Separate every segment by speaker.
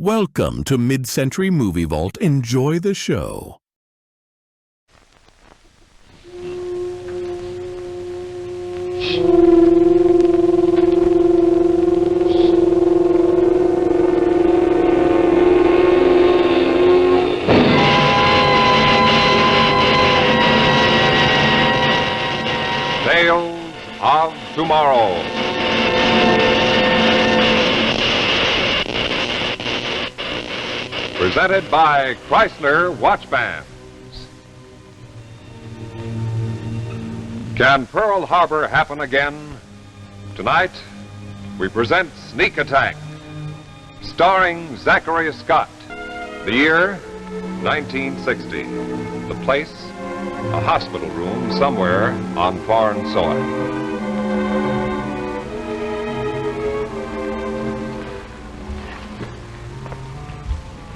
Speaker 1: Welcome to Mid-Century Movie Vault. Enjoy the show.
Speaker 2: Tales of Tomorrow. Presented by Chrysler Watch Bands. Can Pearl Harbor happen again? Tonight, we present Sneak Attack, starring Zachary Scott. The year, 1960. The place, a hospital room somewhere on foreign soil.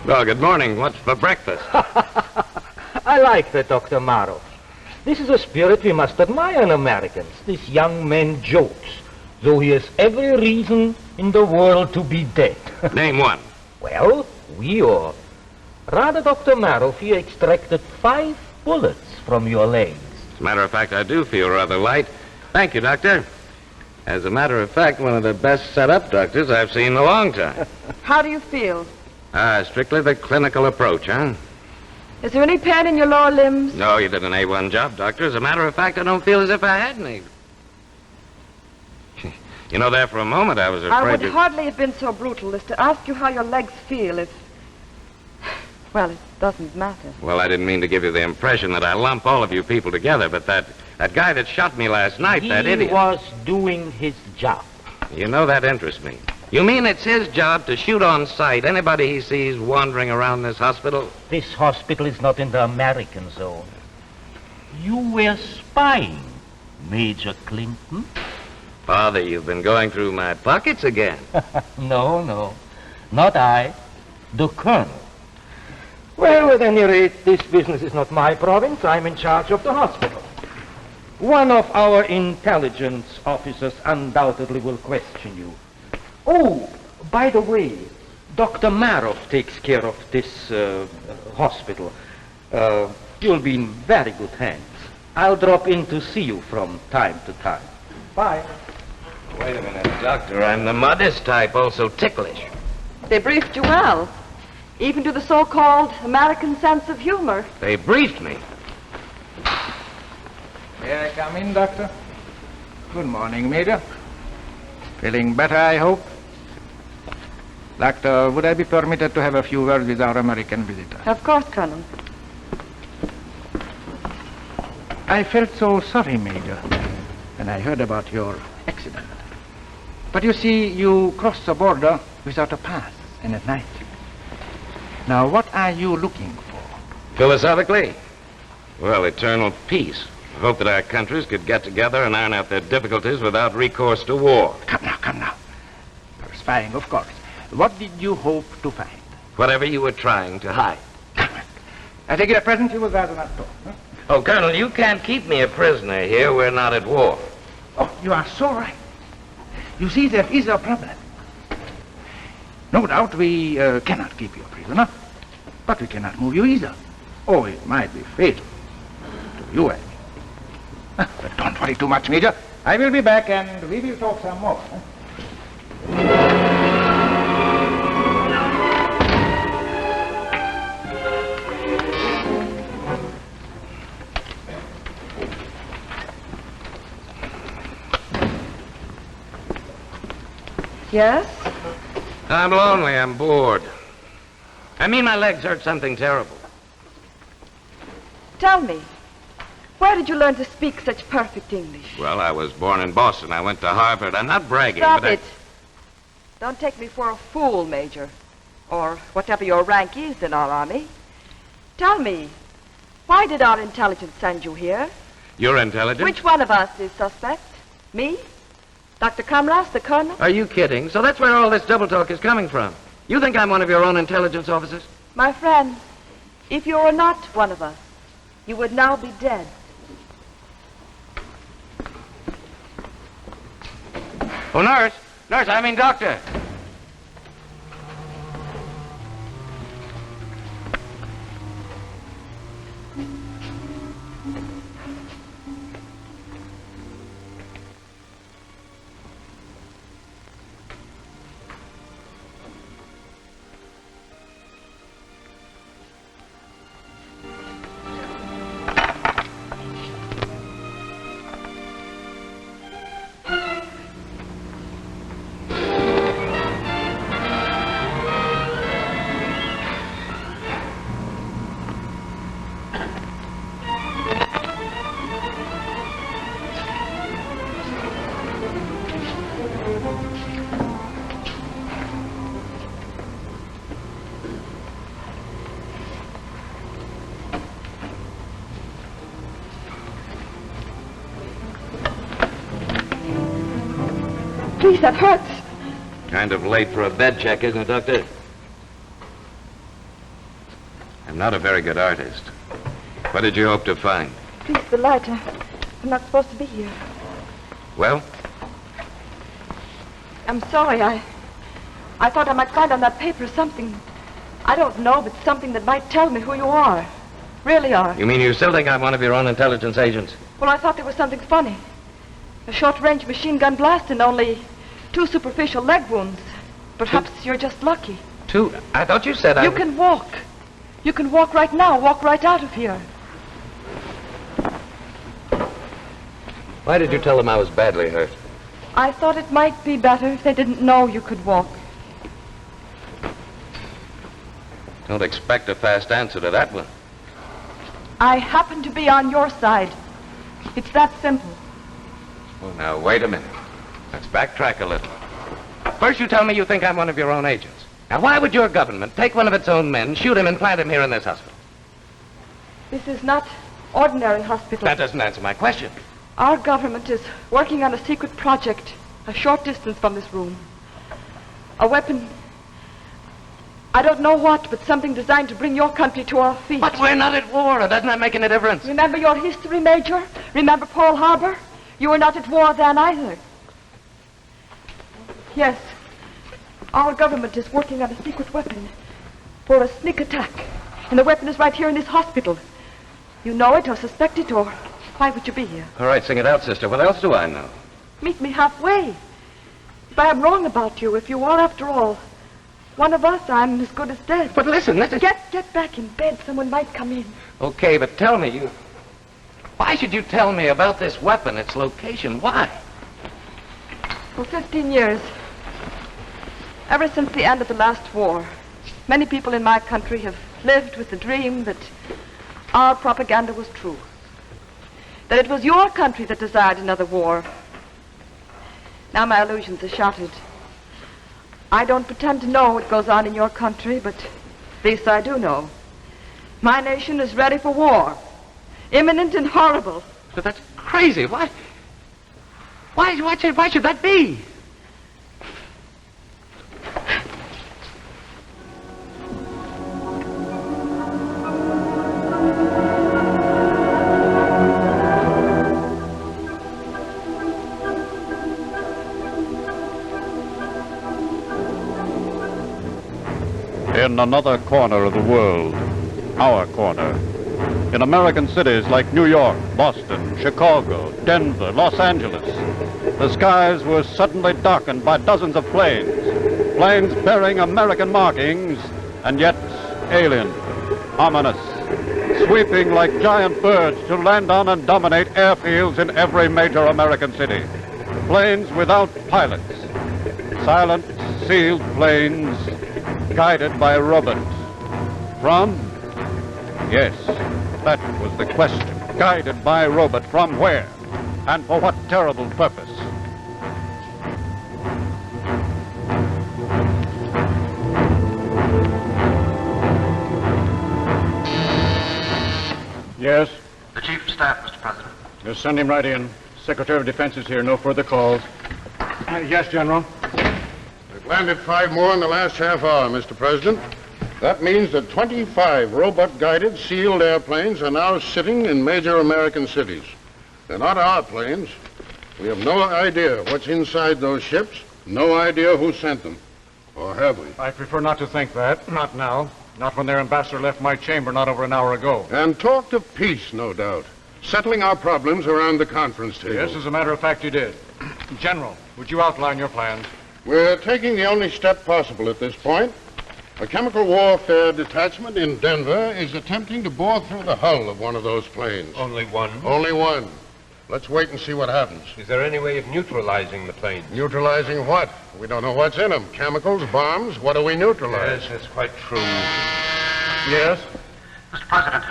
Speaker 3: Well, good morning. What's for breakfast?
Speaker 4: I like that, Dr. Maroff. This is a spirit we must admire in Americans. This young man jokes, though he has every reason in the world to be dead.
Speaker 3: Name one.
Speaker 4: Well, we are. Rather, Dr. Maroff, he extracted 5 bullets from your legs.
Speaker 3: As a matter of fact, I do feel rather light. Thank you, Doctor. As a matter of fact, one of the best set-up doctors I've seen in a long time.
Speaker 5: How do you feel?
Speaker 3: Strictly the clinical approach, huh?
Speaker 5: Is there any pain in your lower limbs?
Speaker 3: No, you did an A1 job, Doctor. As a matter of fact, I don't feel as if I had any. You know, there for a moment I was afraid
Speaker 5: I would hardly have been so brutal as to ask you how your legs feel if... Well, it doesn't matter.
Speaker 3: Well, I didn't mean to give you the impression that I lump all of you people together, but that guy that shot me last night, that idiot...
Speaker 4: He was doing his job.
Speaker 3: You know, that interests me. You mean it's his job to shoot on sight anybody he sees wandering around this hospital?
Speaker 4: This hospital is not in the American zone. You were spying, Major Clinton.
Speaker 3: Father, you've been going through my pockets again.
Speaker 4: No, not I. The Colonel. Well, at any rate, this business is not my province. I'm in charge of the hospital. One of our intelligence officers undoubtedly will question you. Oh, by the way, Dr. Maroff takes care of this hospital. You'll be in very good hands. I'll drop in to see you from time to time. Bye.
Speaker 3: Wait a minute, Doctor. I'm the modest type, also ticklish.
Speaker 5: They briefed you well, even to the so-called American sense of humor.
Speaker 3: They briefed me.
Speaker 6: May I come in, Doctor? Good morning, Major. Feeling better, I hope? Doctor, would I be permitted to have a few words with our American visitor?
Speaker 5: Of course, Colonel.
Speaker 6: I felt so sorry, Major, when I heard about your accident. But you see, you crossed the border without a pass and at night. Now, what are you looking for?
Speaker 3: Philosophically? Well, eternal peace. I hope that our countries could get together and iron out their difficulties without recourse to war.
Speaker 6: Come now. For spying, of course. What did you hope to find?
Speaker 3: Whatever you were trying to hide.
Speaker 6: I take it at present you would rather not talk, huh?
Speaker 3: Oh, Colonel, you can't keep me a prisoner here. We're not at war.
Speaker 6: Oh, you are so right. You see, there is a problem. No doubt we cannot keep you a prisoner, but we cannot move you either. Oh, it might be fatal to you and me. But don't worry too much, Major. I will be back and we will talk some more. Huh?
Speaker 5: Yes?
Speaker 3: I'm lonely. I'm bored. I mean, my legs hurt something terrible.
Speaker 5: Tell me, where did you learn to speak such perfect English?
Speaker 3: Well, I was born in Boston. I went to Harvard. I'm not bragging,
Speaker 5: Stop
Speaker 3: but
Speaker 5: it. Don't take me for a fool, Major, or whatever your rank is in our army. Tell me, why did our intelligence send you here?
Speaker 3: You're intelligent?
Speaker 5: Which one of us is suspect? Me? Dr. Kamrass, the Colonel?
Speaker 3: Are you kidding? So that's where all this double talk is coming from. You think I'm one of your own intelligence officers?
Speaker 5: My friend, if you were not one of us, you would now be dead.
Speaker 3: Oh, nurse, I mean doctor.
Speaker 5: please, that hurts.
Speaker 3: Kind of late for a bed check, isn't it, Doctor? I'm not a very good artist. What did you hope to find?
Speaker 5: Please, the light. I'm not supposed to be here.
Speaker 3: Well?
Speaker 5: I'm sorry. I thought I might find on that paper something. I don't know, but something that might tell me who you are. Really are.
Speaker 3: You mean you still think I'm one of your own intelligence agents?
Speaker 5: Well, I thought there was something funny. A short-range machine gun blast and only 2 superficial leg wounds. Perhaps you're just lucky.
Speaker 3: 2? I thought you said
Speaker 5: You can walk. You can walk right now. Walk right out of here.
Speaker 3: Why did you tell them I was badly hurt?
Speaker 5: I thought it might be better if they didn't know you could walk.
Speaker 3: Don't expect a fast answer to that one.
Speaker 5: I happen to be on your side. It's that simple.
Speaker 3: Oh, now, wait a minute. Let's backtrack a little. First, you tell me you think I'm one of your own agents. Now, why would your government take one of its own men, shoot him, and plant him here in this hospital?
Speaker 5: This is not ordinary hospital.
Speaker 3: That doesn't answer my question.
Speaker 5: Our government is working on a secret project a short distance from this room. A weapon, I don't know what, but something designed to bring your country to our feet.
Speaker 3: But we're not at war. Doesn't that make any difference?
Speaker 5: Remember your history, Major? Remember Pearl Harbor? You were not at war then either. Yes. Our government is working on a secret weapon for a sneak attack. And the weapon is right here in this hospital. You know it or suspect it, or why would you be here?
Speaker 3: All right, sing it out, sister. What else do I know?
Speaker 5: Meet me halfway. If I am wrong about you, if you are, after all, one of us, I'm as good as dead.
Speaker 3: But listen,
Speaker 5: Get back in bed. Someone might come in.
Speaker 3: Okay, but tell me, why should you tell me about this weapon, its location? Why?
Speaker 5: For 15 years, ever since the end of the last war, many people in my country have lived with the dream that our propaganda was true. That it was your country that desired another war. Now my illusions are shattered. I don't pretend to know what goes on in your country, but this I do know. My nation is ready for war. Imminent and horrible.
Speaker 3: But that's crazy. Why should that be?
Speaker 7: In another corner of the world, our corner, in American cities like New York, Boston, Chicago, Denver, Los Angeles, the skies were suddenly darkened by dozens of planes bearing American markings, and yet alien, ominous, sweeping like giant birds to land on and dominate airfields in every major American city. Planes without pilots, silent, sealed planes guided by robots. From? Yes, that was the question. Guided by a robot from where? And for what terrible purpose? Yes?
Speaker 8: The Chief of Staff, Mr. President.
Speaker 7: Just send him right in. Secretary of Defense is here. No further calls. Yes, General.
Speaker 9: We've landed 5 more in the last half hour, Mr. President. That means that 25 robot-guided sealed airplanes are now sitting in major American cities. They're not our planes. We have no idea what's inside those ships, no idea who sent them. Or have we?
Speaker 7: I prefer not to think that. Not now. Not when their ambassador left my chamber not over an hour ago.
Speaker 9: And talked of peace, no doubt. Settling our problems around the conference table.
Speaker 7: Yes, as a matter of fact, you did. General, would you outline your plans?
Speaker 9: We're taking the only step possible at this point. A chemical warfare detachment in Denver is attempting to bore through the hull of one of those planes.
Speaker 8: Only one?
Speaker 9: Only one. Let's wait and see what happens.
Speaker 8: Is there any way of neutralizing the plane?
Speaker 9: Neutralizing what? We don't know what's in them. Chemicals, bombs, what do we neutralize?
Speaker 8: Yes, that's quite true.
Speaker 7: Yes?
Speaker 8: Mr. President,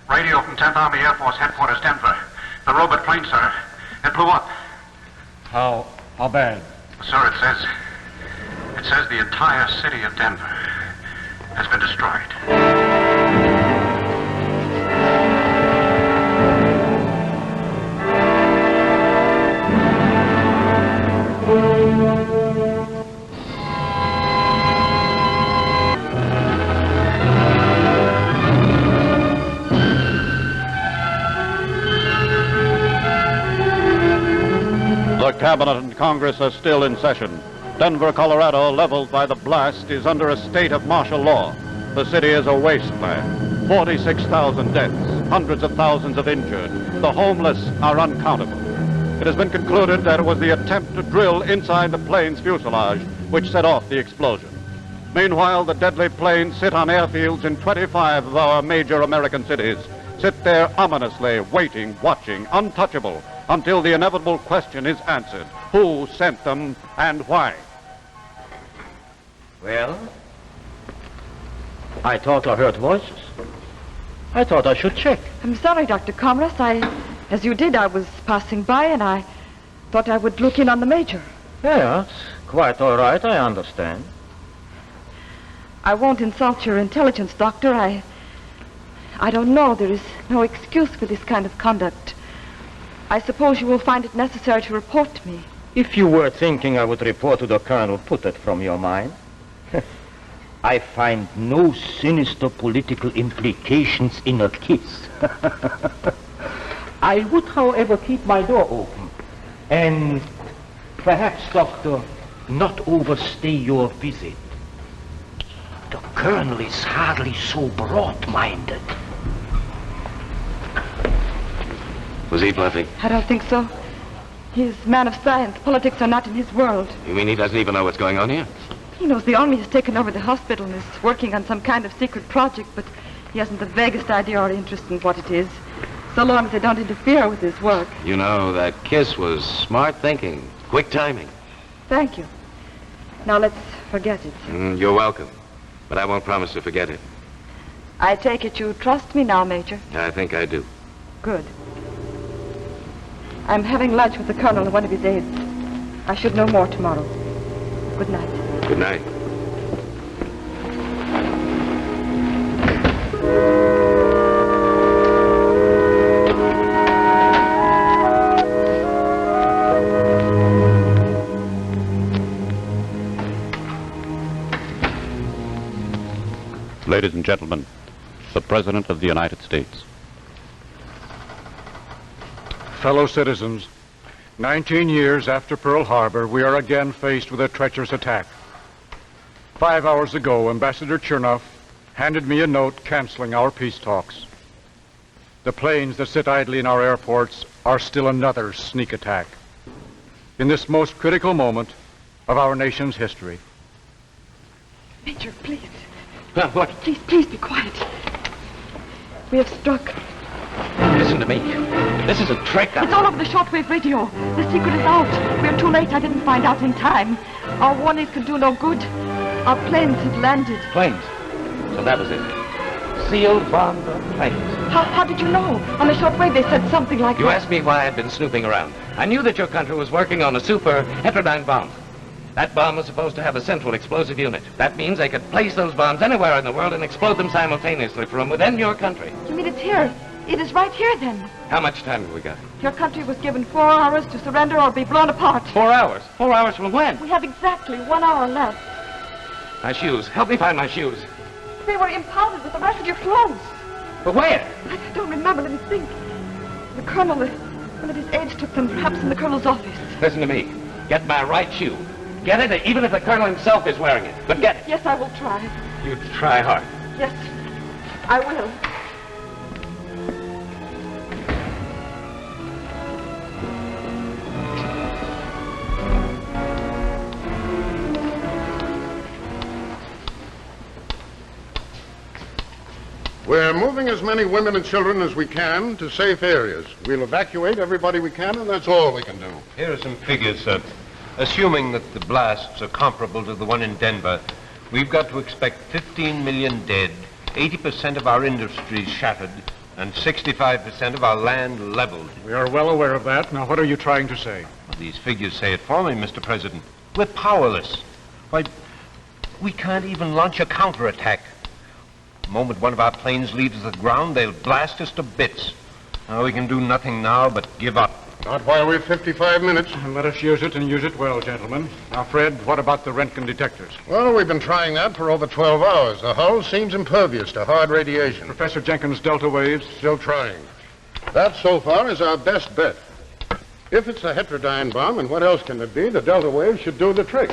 Speaker 8: radio from 10th Army Air Force Headquarters, Denver. The robot plane, sir. It blew up.
Speaker 7: How bad?
Speaker 8: Sir, it says the entire city of Denver has been destroyed.
Speaker 7: Cabinet and Congress are still in session. Denver, Colorado, leveled by the blast, is under a state of martial law. The city is a wasteland. 46,000 deaths, hundreds of thousands of injured. The homeless are uncountable. It has been concluded that it was the attempt to drill inside the plane's fuselage which set off the explosion. Meanwhile, the deadly planes sit on airfields in 25 of our major American cities. Sit there ominously, waiting, watching, untouchable, until the inevitable question is answered. Who sent them and why?
Speaker 4: Well, I thought I heard voices. I thought I should check.
Speaker 5: I'm sorry, Dr. Kamrass. As you did, I was passing by and I thought I would look in on the Major.
Speaker 4: Yes, quite all right, I understand.
Speaker 5: I won't insult your intelligence, Doctor. I don't know. There is no excuse for this kind of conduct. I suppose you will find it necessary to report to me.
Speaker 4: If you were thinking I would report to the Colonel, put that from your mind. I find no sinister political implications in a kiss. I would, however, keep my door open. And perhaps, Doctor, not overstay your visit. The Colonel is hardly so broad-minded.
Speaker 3: Was he bluffing?
Speaker 5: I don't think so. He's a man of science. Politics are not in his world.
Speaker 3: You mean he doesn't even know what's going on here?
Speaker 5: He knows the Army has taken over the hospital and is working on some kind of secret project, but he hasn't the vaguest idea or interest in what it is, so long as they don't interfere with his work.
Speaker 3: You know, that kiss was smart thinking, quick timing.
Speaker 5: Thank you. Now let's forget it.
Speaker 3: You're welcome, but I won't promise to forget it.
Speaker 5: I take it you trust me now, Major.
Speaker 3: I think I do.
Speaker 5: Good. I'm having lunch with the Colonel and one of his aides. I should know more tomorrow. Good night.
Speaker 3: Good night.
Speaker 7: Ladies and gentlemen, the President of the United States.
Speaker 10: Fellow citizens, 19 years after Pearl Harbor, we are again faced with a treacherous attack. 5 hours ago, Ambassador Chernoff handed me a note canceling our peace talks. The planes that sit idly in our airports are still another sneak attack. In this most critical moment of our nation's history.
Speaker 5: Major, please.
Speaker 3: What?
Speaker 5: Please be quiet. We have struck.
Speaker 3: Listen to me. This is a trick.
Speaker 5: It's all over the shortwave radio. The secret is out. We're too late. I didn't find out in time. Our warnings could do no good. Our planes had landed.
Speaker 3: Planes? So that was it. Sealed bomber planes.
Speaker 5: How did you know? On the shortwave they said something like
Speaker 3: You
Speaker 5: that.
Speaker 3: asked me why I'd been snooping around. I knew that your country was working on a super heterodyne bomb. That bomb was supposed to have a central explosive unit. That means they could place those bombs anywhere in the world and explode them simultaneously from within your country.
Speaker 5: You mean it's here? It is right here, then.
Speaker 3: How much time have we got?
Speaker 5: Your country was given 4 hours to surrender or be blown apart.
Speaker 3: 4 hours? 4 hours from when?
Speaker 5: We have exactly 1 hour left.
Speaker 3: My shoes. Help me find my shoes.
Speaker 5: They were impounded with the rest of your clothes.
Speaker 3: But where?
Speaker 5: I don't remember. Let me think. The Colonel, one of his aides took them, perhaps in the Colonel's office.
Speaker 3: Listen to me. Get my right shoe. Get it, even if the Colonel himself is wearing it. But get it.
Speaker 5: Yes, I will try.
Speaker 3: You try hard.
Speaker 5: Yes, I will.
Speaker 9: We're moving as many women and children as we can to safe areas. We'll evacuate everybody we can, and that's all we can do.
Speaker 11: Here are some figures, sir. Assuming that the blasts are comparable to the one in Denver, we've got to expect 15 million dead, 80% of our industries shattered, and 65% of our land leveled.
Speaker 10: We are well aware of that. Now, what are you trying to say?
Speaker 11: Well, these figures say it for me, Mr. President. We're powerless. Why, we can't even launch a counterattack. The moment one of our planes leaves the ground, they'll blast us to bits. Now, we can do nothing now but give up.
Speaker 9: Not while we've 55 minutes.
Speaker 10: And let us use it and use it well, gentlemen. Now, Fred, what about the Roentgen detectors?
Speaker 9: Well, we've been trying that for over 12 hours. The hull seems impervious to hard radiation.
Speaker 10: Professor Jenkins' delta waves?
Speaker 9: Still trying. That, so far, is our best bet. If it's a heterodyne bomb, and what else can it be, the delta wave should do the trick.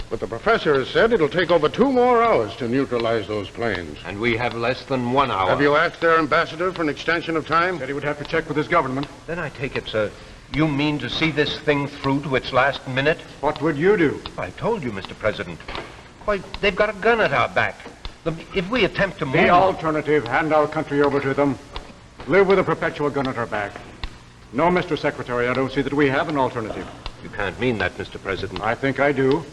Speaker 9: But the professor has said it'll take over 2 more hours to neutralize those planes.
Speaker 11: And we have less than 1 hour.
Speaker 9: Have you asked their ambassador for an extension of time?
Speaker 10: Said he would have to check with his government.
Speaker 11: Then I take it, sir, you mean to see this thing through to its last minute?
Speaker 10: What would you do?
Speaker 11: I told you, Mr. President. Why, they've got a gun at our back. If we attempt to move...
Speaker 10: The alternative, hand our country over to them. Live with a perpetual gun at our back. No, Mr. Secretary, I don't see that we have an alternative.
Speaker 11: You can't mean that, Mr. President.
Speaker 10: I think I do.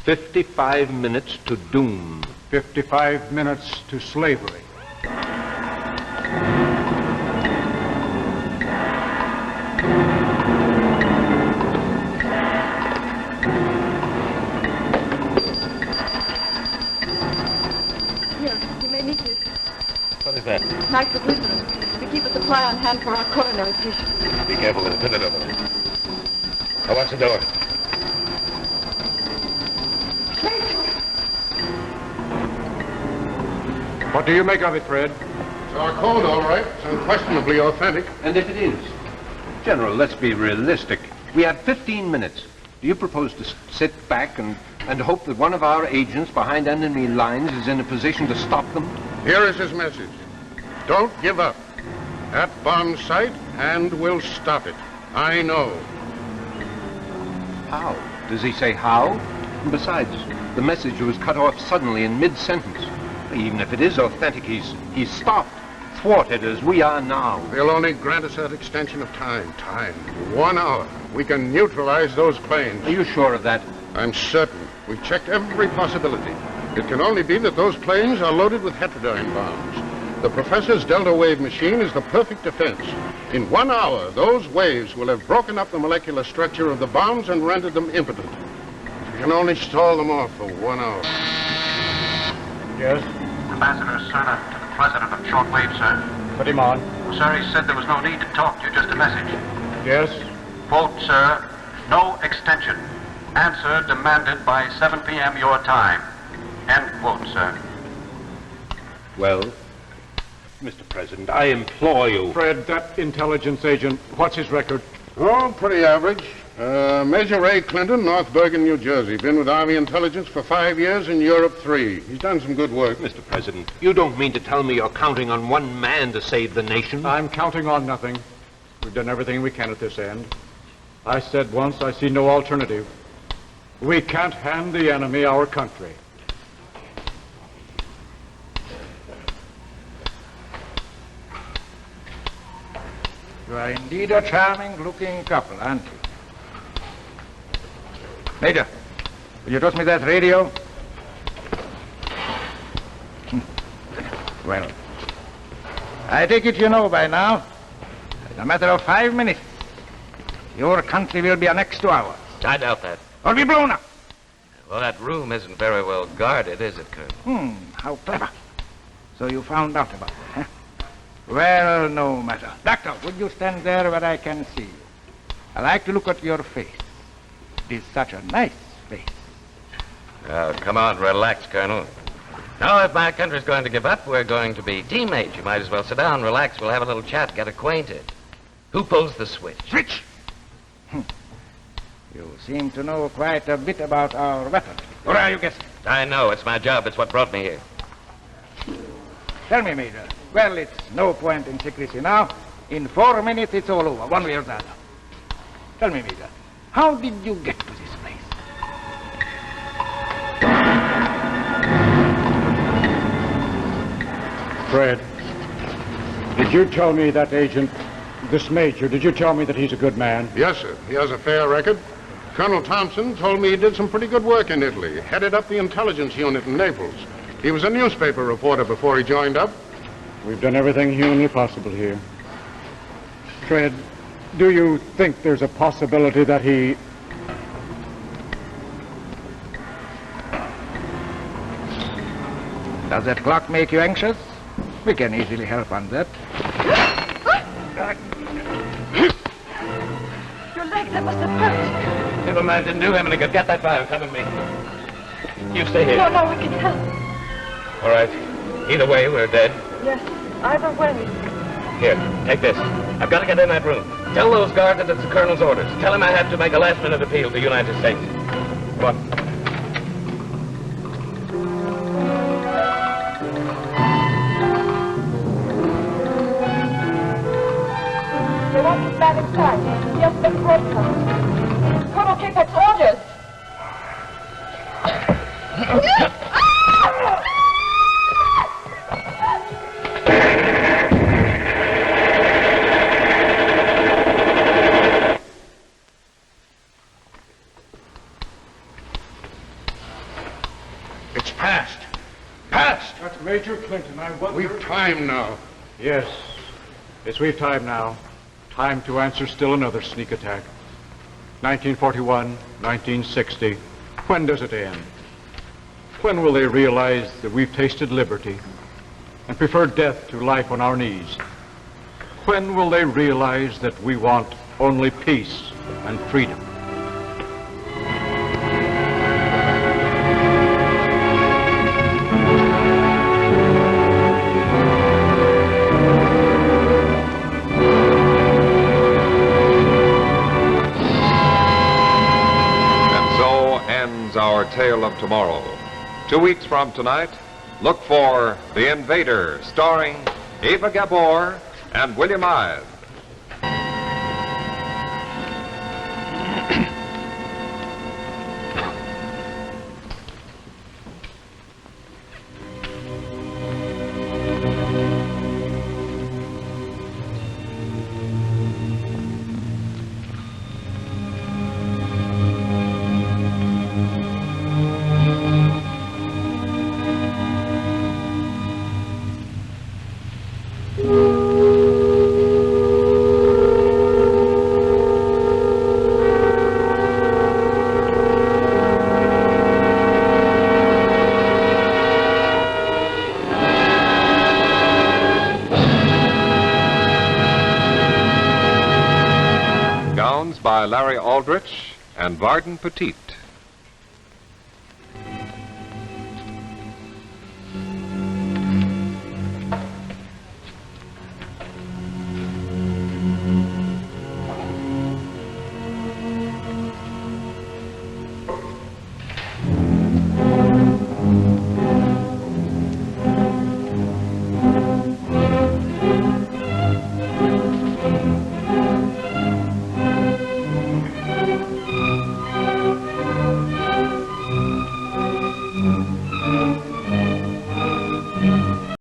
Speaker 11: 55 minutes to doom.
Speaker 10: 55 minutes to slavery.
Speaker 5: Here, you may need this.
Speaker 3: What is that?
Speaker 5: Nitroglycerin. We keep a supply on hand for our coronary patients.
Speaker 3: Be careful with the pivot over there. Now, watch the door.
Speaker 10: What do you make of it, Fred?
Speaker 9: It's our code, all right. It's unquestionably authentic.
Speaker 11: And if it is? General, let's be realistic. We have 15 minutes. Do you propose to sit back and hope that one of our agents behind enemy lines is in a position to stop them?
Speaker 9: Here is his message. Don't give up. At bomb site, and we'll stop it. I know.
Speaker 11: How? Does he say how? And besides, the message was cut off suddenly in mid-sentence. Even if it is authentic, he's stopped, thwarted as we are now.
Speaker 9: They'll only grant us that extension of time. 1 hour. We can neutralize those planes.
Speaker 11: Are you sure of that?
Speaker 9: I'm certain. We've checked every possibility. It can only be that those planes are loaded with heterodyne bombs. The professor's delta wave machine is the perfect defense. In 1 hour, those waves will have broken up the molecular structure of the bombs and rendered them impotent. We can only stall them off for 1 hour.
Speaker 10: Yes?
Speaker 8: Ambassador Cerna to the President of Shortwave, sir.
Speaker 10: Put him on.
Speaker 8: Sir, he said there was no need to talk to you, just a message.
Speaker 10: Yes?
Speaker 8: Quote, sir, no extension. Answer demanded by 7 p.m. your time. End quote, sir.
Speaker 11: Well, Mr. President, I implore you.
Speaker 10: Fred, that intelligence agent, what's his record?
Speaker 9: Oh, pretty average. Major Ray Clinton, North Bergen, New Jersey. Been with Army Intelligence for 5 years, in Europe 3. He's done some good work.
Speaker 11: Mr. President, you don't mean to tell me you're counting on one man to save the nation?
Speaker 10: I'm counting on nothing. We've done everything we can at this end. I said once, I see no alternative. We can't hand the enemy our country.
Speaker 6: You are indeed a charming-looking couple, aren't you? Major, will you toss me that radio? Well, I take it you know by now, in a matter of 5 minutes, your country will be annexed to ours.
Speaker 3: I doubt that.
Speaker 6: Or be blown up.
Speaker 3: Well, that room isn't very well guarded, is it, Colonel?
Speaker 6: How clever. So you found out about it, huh? Well, no matter. Doctor, would you stand there where I can see you? I like to look at your face. It is such a nice face.
Speaker 3: Oh, come on, relax, Colonel. Now, if my country's going to give up, we're going to be teammates. You might as well sit down, relax. We'll have a little chat, get acquainted. Who pulls the switch?
Speaker 6: Switch! You seem to know quite a bit about our weapons. Or are you guessing?
Speaker 3: I know. It's my job. It's what brought me here.
Speaker 6: Tell me, Major. Well, it's no point in secrecy now. In 4 minutes, it's all over, one way or the other. Tell me, Major, how did you get to this place?
Speaker 10: Fred, did you tell me that agent, this major, did you tell me that he's a good man?
Speaker 9: Yes, sir. He has a fair record. Colonel Thompson told me he did some pretty good work in Italy. Headed up the intelligence unit in Naples. He was a newspaper reporter before he joined up.
Speaker 10: We've done everything humanly possible here. Fred, do you think there's a possibility that he...
Speaker 6: Does that clock make you anxious? We can easily help on that.
Speaker 5: Your leg, that must have hurt.
Speaker 3: Never mind, didn't do him any good. Get that fire, come with me. You stay here.
Speaker 5: No, we can help.
Speaker 3: All right. Either way, we're dead.
Speaker 5: Yes, either way.
Speaker 3: Here, take this. I've got to get in that room. Tell those guards that it's the colonel's orders. Tell him I had to make a last-minute appeal to the United States. Go on.
Speaker 5: They want this man inside. He has been broadcast. Colonel Kickhart's orders.
Speaker 6: It's past. Past!
Speaker 10: That's Major Clinton. I wonder...
Speaker 9: We've time now.
Speaker 10: Yes. Yes, we've time now. Time to answer still another sneak attack. 1941, 1960. When does it end? When will they realize that we've tasted liberty and prefer death to life on our knees? When will they realize that we want only peace and freedom?
Speaker 2: Our tale of tomorrow. 2 weeks from tonight, look for The Invader, starring Eva Gabor and William Ives. By Larry Aldrich and Varden Petit.